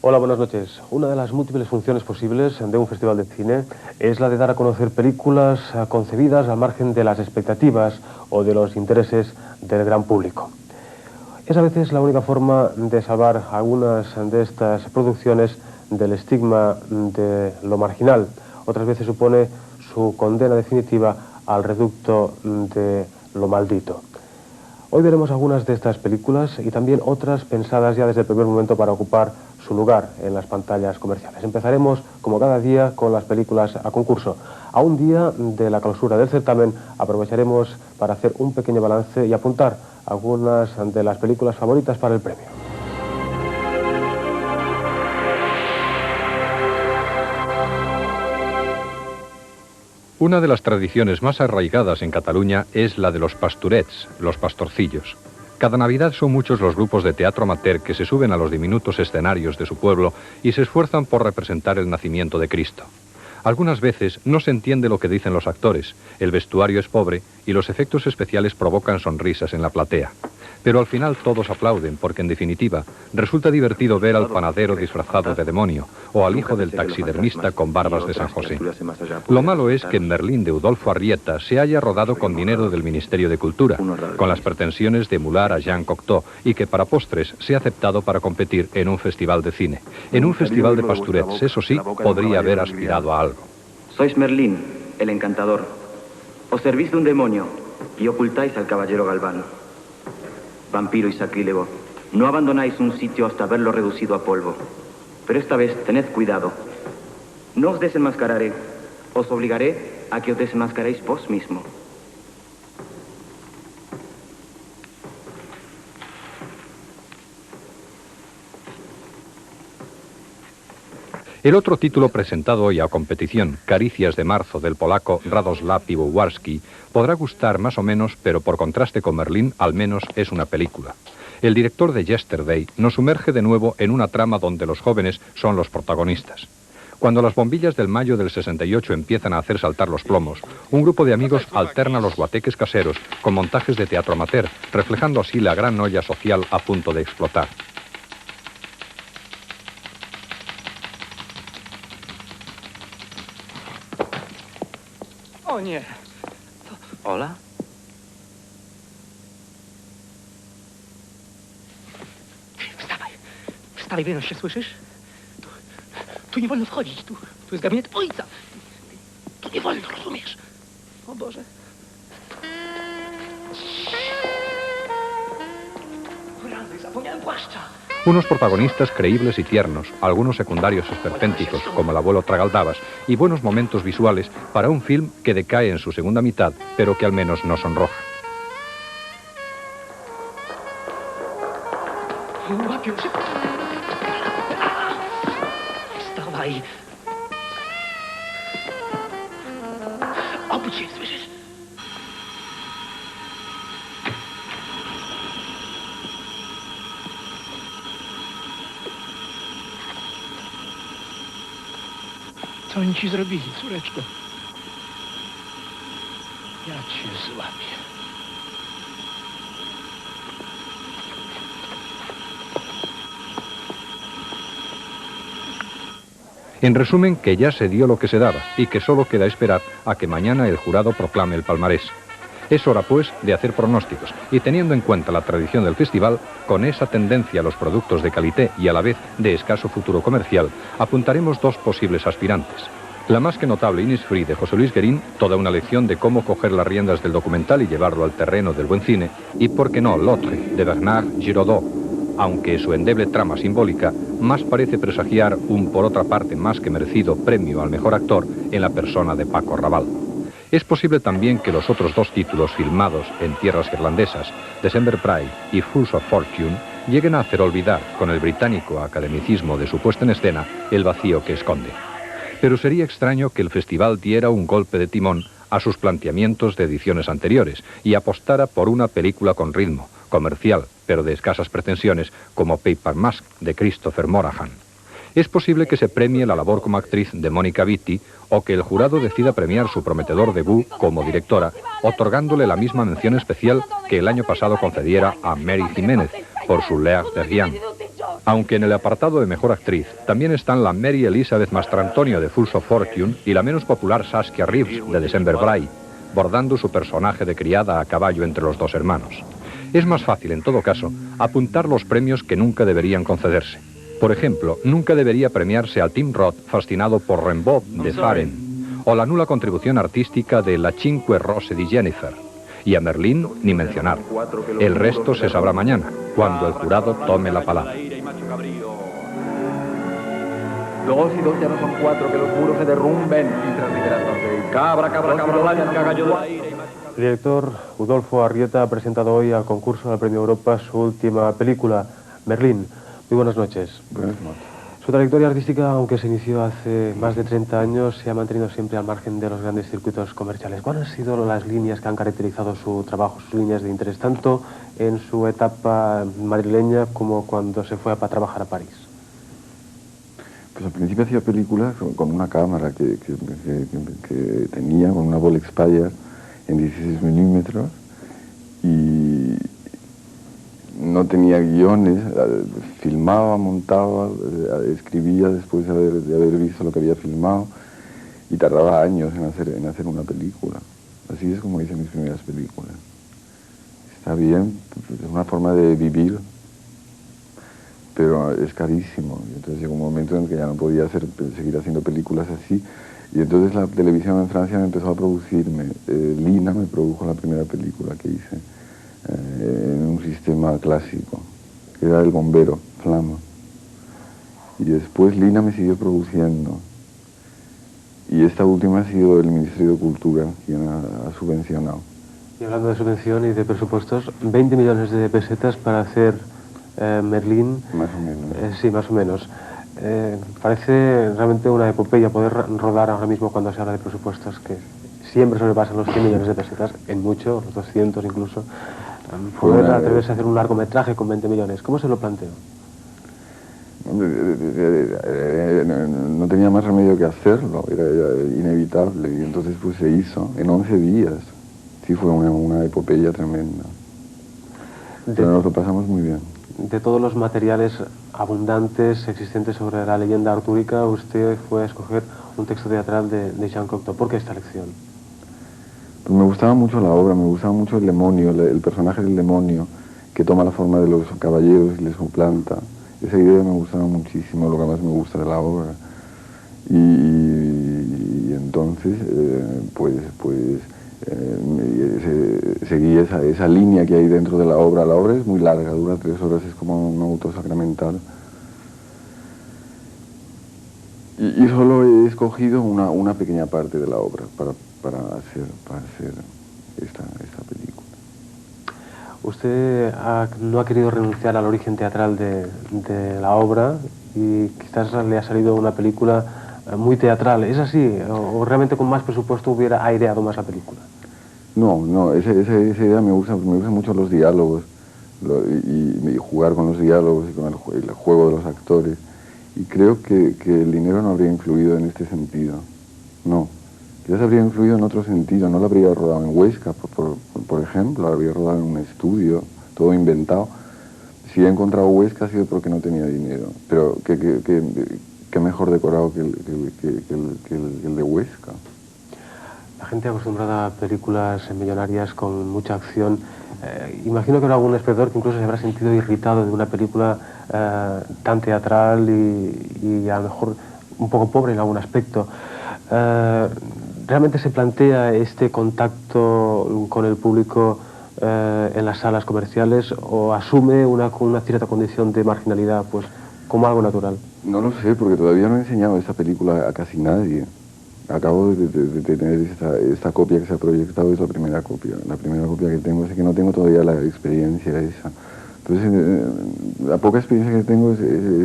Hola, buenas noches. Una de las múltiples funciones posibles de un festival de cine es la de dar a conocer películas concebidas al margen de las expectativas o de los intereses del gran público. Es a veces la única forma de salvar algunas de estas producciones del estigma de lo marginal. Otras veces supone su condena definitiva al reducto de lo maldito. Hoy veremos algunas de estas películas y también otras pensadas ya desde el primer momento para ocupar su lugar en las pantallas comerciales. Empezaremos, como cada día, con las películas a concurso. A un día de la clausura del certamen aprovecharemos para hacer un pequeño balance y apuntar algunas de las películas favoritas para el premio. Una de las tradiciones más arraigadas en Cataluña es la de los pastorets, los pastorcillos. Cada Navidad son muchos los grupos de teatro amateur que se suben a los diminutos escenarios de su pueblo y se esfuerzan por representar el nacimiento de Cristo. Algunas veces no se entiende lo que dicen los actores, el vestuario es pobre y los efectos especiales provocan sonrisas en la platea. Pero al final todos aplauden porque, en definitiva, resulta divertido ver al panadero disfrazado de demonio o al hijo del taxidermista con barbas de San José. Lo malo es que en Merlín de Udolfo Arrieta se haya rodado con dinero del Ministerio de Cultura, con las pretensiones de emular a Jean Cocteau y que para postres se ha aceptado para competir en un festival de cine. En un festival de pastorets, eso sí, podría haber aspirado a algo. Sois Merlín, el encantador. Os servís de un demonio y ocultáis al caballero Galván. Vampiro y sacrílego, no abandonáis un sitio hasta verlo reducido a polvo. Pero esta vez tened cuidado. No os desenmascararé, os obligaré a que os desenmascaréis vos mismo. El otro título presentado hoy a competición, Caricias de marzo, del polaco Radoslav Piwowarski, podrá gustar más o menos, pero por contraste con Merlín, al menos es una película. El director de Yesterday nos sumerge de nuevo en una trama donde los jóvenes son los protagonistas. Cuando las bombillas del mayo del 68 empiezan a hacer saltar los plomos, un grupo de amigos alterna los guateques caseros con montajes de teatro amateur, reflejando así la gran olla social a punto de explotar. O nie. Hola. Wstawaj. Wstawaj, wynoś się, słyszysz? Tu nie wolno wchodzić. Tu jest gabinet ojca. Tu nie wolno, rozumiesz? O Boże. Rany, zapomniałem płaszcza. Unos protagonistas creíbles y tiernos, algunos secundarios esperpénticos, como el abuelo Tragaldabas, y buenos momentos visuales para un film que decae en su segunda mitad, pero que al menos no sonroja. Łapią się. Wstawaj. Obudź się, słyszysz? Co oni ci zrobili, córeczko? Ja cię złapię. En resumen, que ya se dio lo que se daba y que solo queda esperar a que mañana el jurado proclame el palmarés. Es hora, pues, de hacer pronósticos y, teniendo en cuenta la tradición del festival, con esa tendencia a los productos de qualité y a la vez de escaso futuro comercial, apuntaremos dos posibles aspirantes. La más que notable Innisfree de José Luis Guerín, toda una lección de cómo coger las riendas del documental y llevarlo al terreno del buen cine, y, por qué no, L'Autre, de Bernard Giraudot, aunque su endeble trama simbólica más parece presagiar un, por otra parte, más que merecido premio al mejor actor en la persona de Paco Raval. Es posible también que los otros dos títulos filmados en tierras irlandesas, December Pride y Fools of Fortune, lleguen a hacer olvidar, con el británico academicismo de su puesta en escena, el vacío que esconde. Pero sería extraño que el festival diera un golpe de timón a sus planteamientos de ediciones anteriores y apostara por una película con ritmo, comercial, pero de escasas pretensiones, como Paper Mask, de Christopher Morahan. Es posible que se premie la labor como actriz de Mónica Vitti o que el jurado decida premiar su prometedor debut como directora, otorgándole la misma mención especial que el año pasado concediera a Mary Jiménez por su L'air de Rien. Aunque en el apartado de mejor actriz también están la Mary Elizabeth Mastrantonio de Fools of Fortune y la menos popular Saskia Reeves de December Bray, bordando su personaje de criada a caballo entre los dos hermanos. Es más fácil, en todo caso, apuntar los premios que nunca deberían concederse. Por ejemplo, nunca debería premiarse a Tim Roth, fascinado por Rimbaud de Faren, o la nula contribución artística de La Cinque Rose di Jennifer. Y a Merlín ni mencionar. El resto se sabrá mañana, cuando el jurado tome la palabra. 2 y 2 ya no son 4, que los muros se derrumben. Cabra, cabra, cabra blanca, gallo de aire. El director Udolfo Arrieta ha presentado hoy al concurso del Premio Europa su última película, Merlín. Muy buenas noches. Buenas noches. Su trayectoria artística, aunque se inició hace más de 30 años, se ha mantenido siempre al margen de los grandes circuitos comerciales. ¿Cuáles han sido las líneas que han caracterizado su trabajo, sus líneas de interés, tanto en su etapa madrileña como cuando se fue a trabajar a París? Pues al principio hacía películas con una cámara que tenía, con una Bolex Payas en 16 milímetros, y no tenía guiones, filmaba, montaba, escribía después de haber visto lo que había filmado, y tardaba años en hacer una película. Así es como hice mis primeras películas. Está bien, es una forma de vivir, pero es carísimo. Y entonces llegó un momento en que ya no podía seguir haciendo películas así, y entonces la televisión en Francia me empezó a producirme. Lina me produjo la primera película que hice en un sistema clásico, que era El Bombero, Flama. Y después Lina me siguió produciendo. Y esta última ha sido el Ministerio de Cultura quien ha subvencionado. Y hablando de subvención y de presupuestos, 20 millones de pesetas para hacer Merlín. Más o menos. Sí, más o menos. Parece realmente una epopeya poder rodar ahora mismo cuando se habla de presupuestos que siempre sobrepasan los 100 millones de pesetas, en mucho, los 200 incluso. Poder atreverse a hacer un largometraje con 20 millones, ¿cómo se lo planteó? No tenía más remedio que hacerlo, era inevitable, y entonces pues se hizo en 11 días. Sí, fue una epopeya tremenda. Pero nos lo pasamos muy bien. De todos los materiales abundantes existentes sobre la leyenda artúrica, usted fue a escoger un texto teatral de Jean Cocteau. ¿Por qué esta elección? Pues me gustaba mucho la obra, me gustaba mucho el demonio, el personaje del demonio, que toma la forma de los caballeros y les suplanta. Esa idea me gustaba muchísimo, lo que más me gusta de la obra. Y entonces, seguí esa línea que hay dentro de la obra. La obra es muy larga, dura 3 horas, es como un auto sacramental. Y solo he escogido una pequeña parte de la obra para hacer esta película. Usted no ha querido renunciar al origen teatral de la obra y quizás le ha salido una película muy teatral. ¿Es así? ¿O realmente con más presupuesto hubiera aireado más la película? No, esa idea me gusta mucho los diálogos y jugar con los diálogos y con el juego de los actores. Y creo que el dinero no habría influido en este sentido. No. Quizás habría influido en otro sentido. No lo habría rodado en Huesca, por ejemplo. Lo habría rodado en un estudio, todo inventado. Si he encontrado Huesca ha sido porque no tenía dinero. Pero qué mejor decorado que el de Huesca. La gente acostumbrada a películas millonarias con mucha acción. Imagino que habrá algún espectador que incluso se habrá sentido irritado de una película tan teatral y a lo mejor un poco pobre en algún aspecto. ¿Realmente se plantea este contacto con el público en las salas comerciales o asume una cierta condición de marginalidad pues como algo natural? No lo sé, porque todavía no he enseñado esta película a casi nadie. Acabo de tener esta copia que se ha proyectado, es la primera copia que tengo, así que no tengo todavía la experiencia esa. Entonces, la poca experiencia que tengo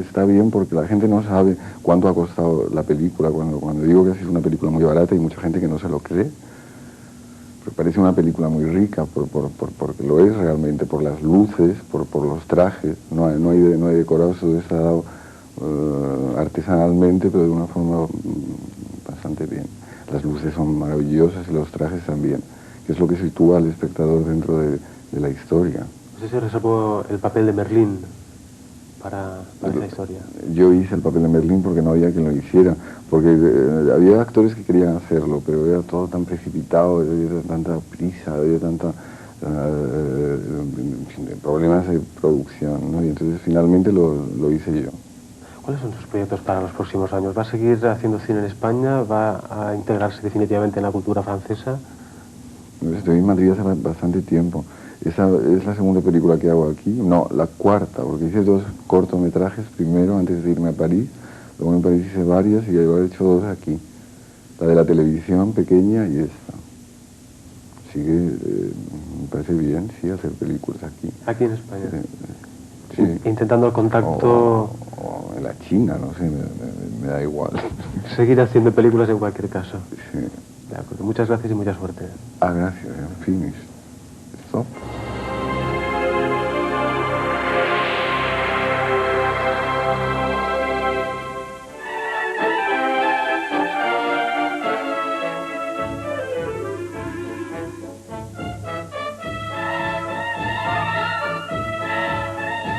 está bien porque la gente no sabe cuánto ha costado la película. Cuando digo que ha sido una película muy barata, hay mucha gente que no se lo cree. Porque parece una película muy rica, porque lo es realmente, por las luces, por los trajes. No hay decorado, eso está dado artesanalmente, pero de una forma bastante bien. Las luces son maravillosas y los trajes también, que es lo que sitúa al espectador dentro de la historia. Usted se reservó el papel de Merlín para esta historia? Yo hice el papel de Merlín porque no había quien lo hiciera, porque había actores que querían hacerlo, pero era todo tan precipitado, había tanta prisa, había tanta problemas de producción, ¿no? Y entonces finalmente lo hice yo. ¿Cuáles son sus proyectos para los próximos años? ¿Va a seguir haciendo cine en España? ¿Va a integrarse definitivamente en la cultura francesa? Estoy en Madrid hace bastante tiempo. Esa es la segunda película que hago aquí, no, la cuarta, porque hice 2 cortometrajes primero antes de irme a París, luego en París hice varias y ahora he hecho 2 aquí, la de la televisión pequeña y esta. Así que me parece bien, sí, hacer películas aquí. Aquí en España. Sí. Intentando el contacto... O en la China, no sé, me da igual. Seguir haciendo películas en cualquier caso. Sí. De acuerdo, muchas gracias y mucha suerte. Gracias, finish. Stop.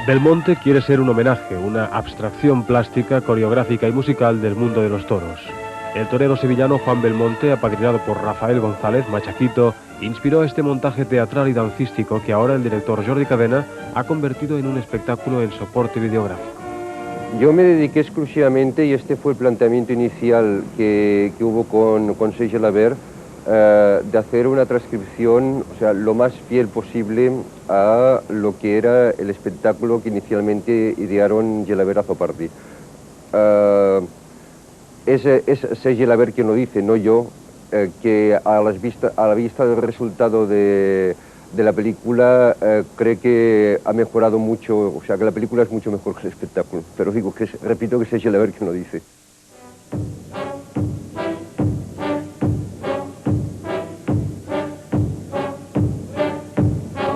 Belmonte quiere ser un homenaje, una abstracción plástica, coreográfica y musical del mundo de los toros. El torero sevillano Juan Belmonte, apadrinado por Rafael González, Machaquito, inspiró este montaje teatral y dancístico que ahora el director Jordi Cadena ha convertido en un espectáculo en soporte videográfico. Yo me dediqué exclusivamente, y este fue el planteamiento inicial que hubo con Serge Gelabert, de hacer una transcripción, o sea, lo más fiel posible a lo que era el espectáculo que inicialmente idearon Gelabert Azzopardi. Es Serge Gelabert quien lo dice, no yo, que a la vista del resultado de la película cree que ha mejorado mucho, o sea, que la película es mucho mejor que el espectáculo. Pero digo, repito que es Serge Gelabert quien lo dice.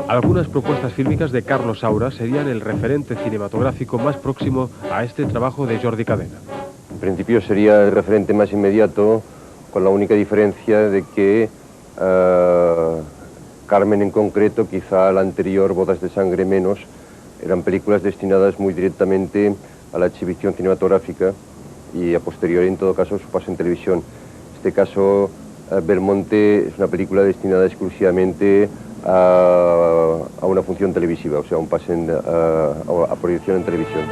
Algunas propuestas fílmicas de Carlos Saura serían el referente cinematográfico más próximo a este trabajo de Jordi Cadena. En principio sería el referente más inmediato, con la única diferencia de que Carmen en concreto, quizá la anterior, Bodas de Sangre menos, eran películas destinadas muy directamente a la exhibición cinematográfica y a posteriori, en todo caso, su paso en televisión. En este caso, Belmonte es una película destinada exclusivamente a una función televisiva, o sea, un pase a proyección en televisión.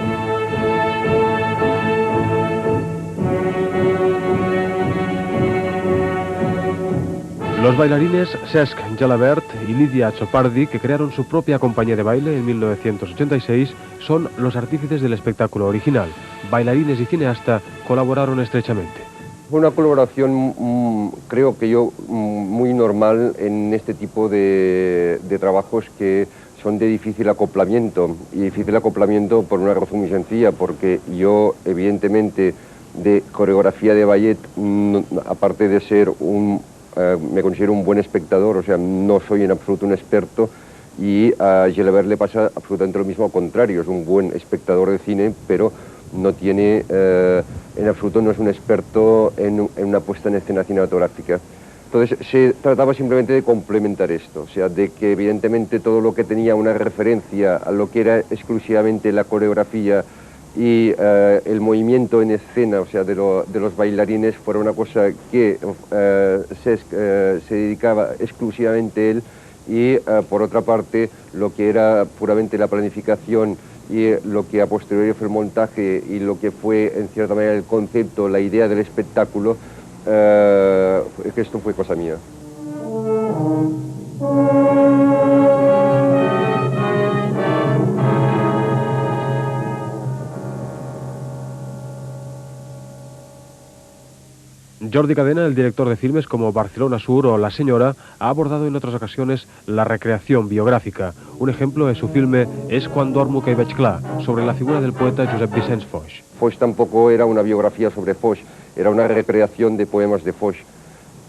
Los bailarines Cesc Gelabert y Lidia Azzopardi, que crearon su propia compañía de baile en 1986, son los artífices del espectáculo original. Bailarines y cineasta colaboraron estrechamente. Fue una colaboración, creo que yo, muy normal en este tipo de trabajos que son de difícil acoplamiento. Y difícil acoplamiento por una razón muy sencilla, porque yo, evidentemente, de coreografía de ballet, aparte de ser me considero un buen espectador, o sea, no soy en absoluto un experto, y a Gelabert le pasa absolutamente lo mismo, al contrario, es un buen espectador de cine, pero no tiene, en absoluto no es un experto en una puesta en escena cinematográfica. Entonces se trataba simplemente de complementar esto, o sea, de que evidentemente todo lo que tenía una referencia a lo que era exclusivamente la coreografía y el movimiento en escena, o sea, de los bailarines, fuera una cosa que se dedicaba exclusivamente él, y por otra parte lo que era puramente la planificación y lo que a posteriori fue el montaje y lo que fue en cierta manera el concepto, la idea del espectáculo, que esto fue cosa mía. Jordi Cadena, el director de filmes como Barcelona Sur o La Señora, ha abordado en otras ocasiones la recreación biográfica. Un ejemplo es su filme És quan dormo que veig clar, sobre la figura del poeta Josep Vicenç Foix. Foix tampoco era una biografía sobre Foix, era una recreación de poemas de Foix.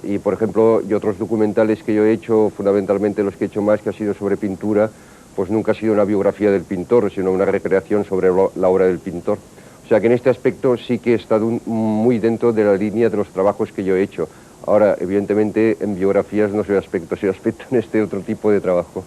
Y, por ejemplo, y otros documentales que yo he hecho, fundamentalmente los que he hecho más, que ha sido sobre pintura, pues nunca ha sido una biografía del pintor, sino una recreación sobre la obra del pintor. O sea que en este aspecto sí que he estado muy dentro de la línea de los trabajos que yo he hecho. Ahora, evidentemente, en biografías no soy aspecto en este otro tipo de trabajo.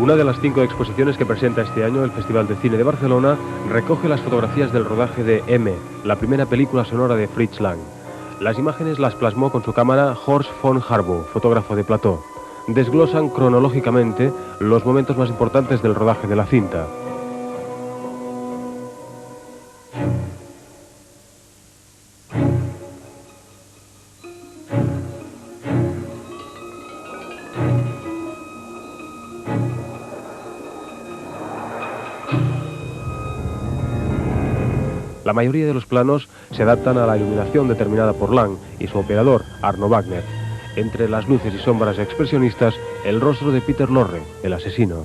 Una de las 5 exposiciones que presenta este año el Festival de Cine de Barcelona recoge las fotografías del rodaje de M, la primera película sonora de Fritz Lang. Las imágenes las plasmó con su cámara Horst von Harbour, fotógrafo de plató. Desglosan cronológicamente los momentos más importantes del rodaje de la cinta. La mayoría de los planos se adaptan a la iluminación determinada por Lang y su operador, Arno Wagner. Entre las luces y sombras expresionistas, el rostro de Peter Lorre, el asesino.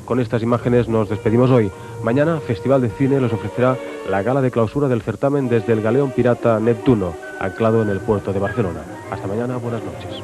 Con estas imágenes nos despedimos hoy. Mañana, Festival de Cine les ofrecerá la gala de clausura del certamen desde el galeón pirata Neptuno, anclado en el puerto de Barcelona. Hasta mañana, buenas noches.